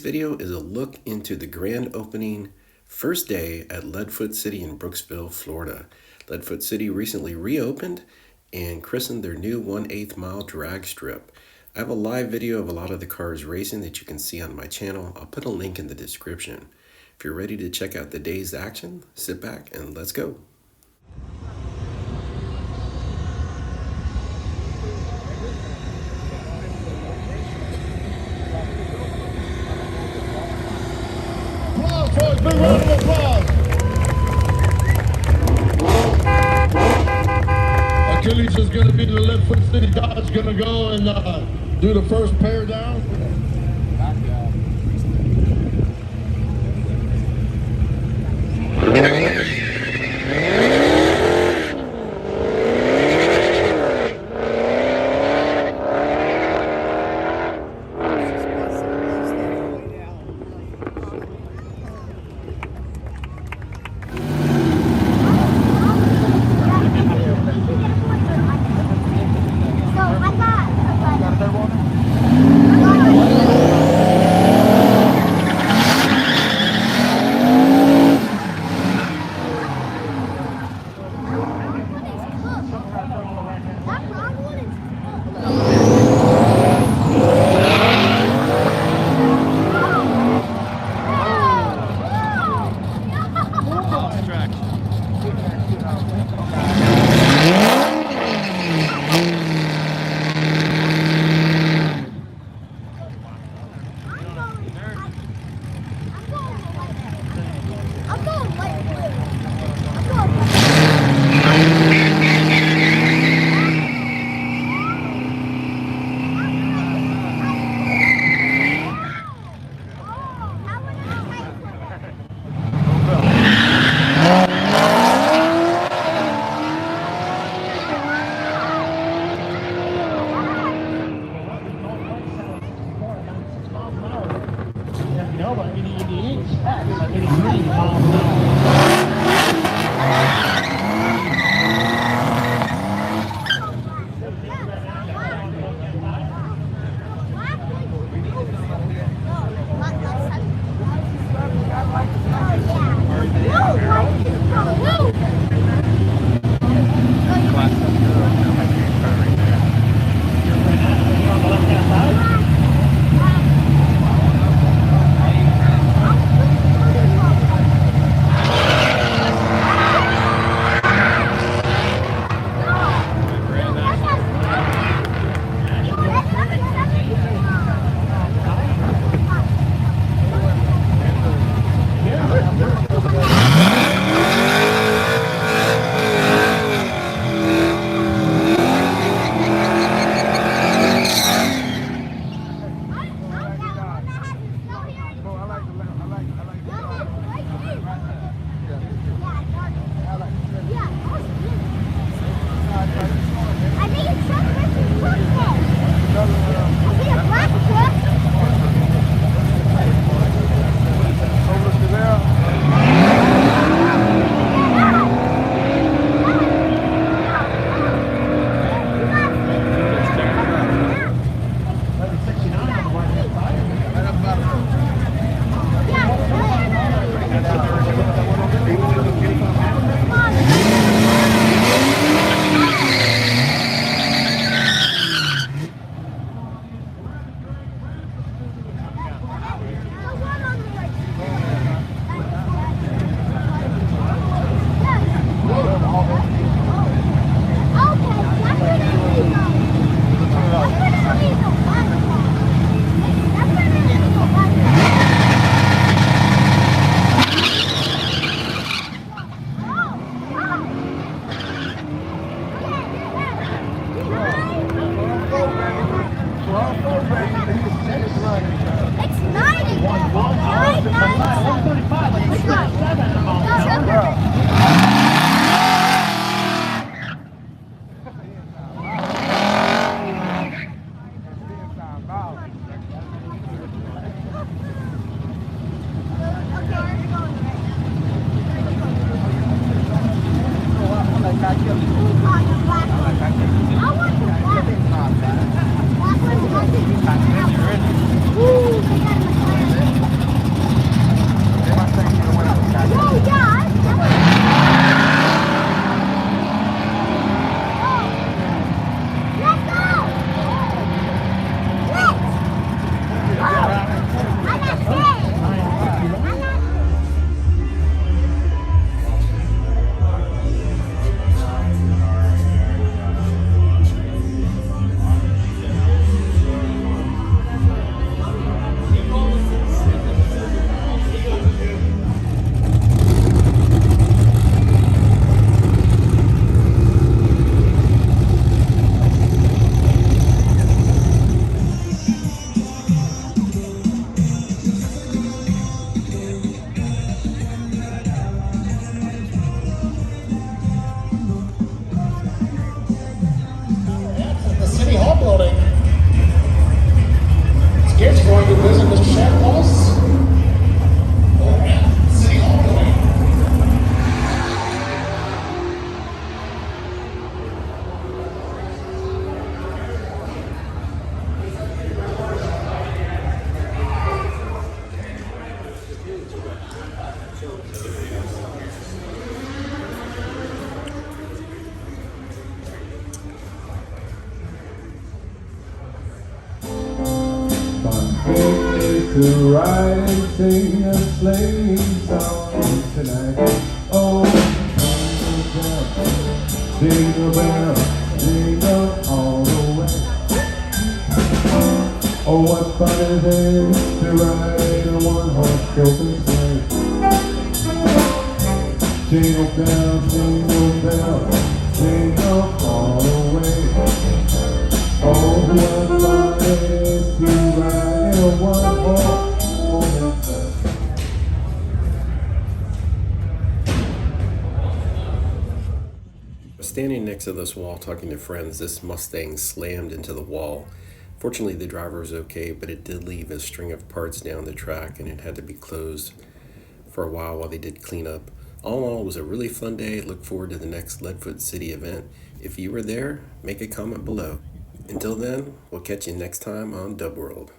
video is a look into the grand opening first day at Leadfoot City in Brooksville, Florida. Leadfoot City recently reopened and christened their new 1/8 mile drag strip. I have a live video of a lot of the cars racing that you can see on my channel. I'll put a link in the description. If you're ready to check out the day's action, sit back and let's go. Big round of applause. Achilles is going to be the Leadfoot City Dodge, going to go and do the first pair down. to ride and sing a sleigh song tonight. Oh, jingle bell, jingle all the way. Oh, what fun it is to ride a one-horse open sleigh. Jingle bell, jingle all the way. Oh, what fun it is to ride a one-horse open sleigh. Standing next to this wall talking to friends, this Mustang slammed into the wall. Fortunately, the driver was okay, but it did leave a string of parts down the track and it had to be closed for a while they did clean up. All in all, it was a really fun day. Look forward to the next Leadfoot City event. If you were there, make a comment below. Until then, we'll catch you next time on Dub World.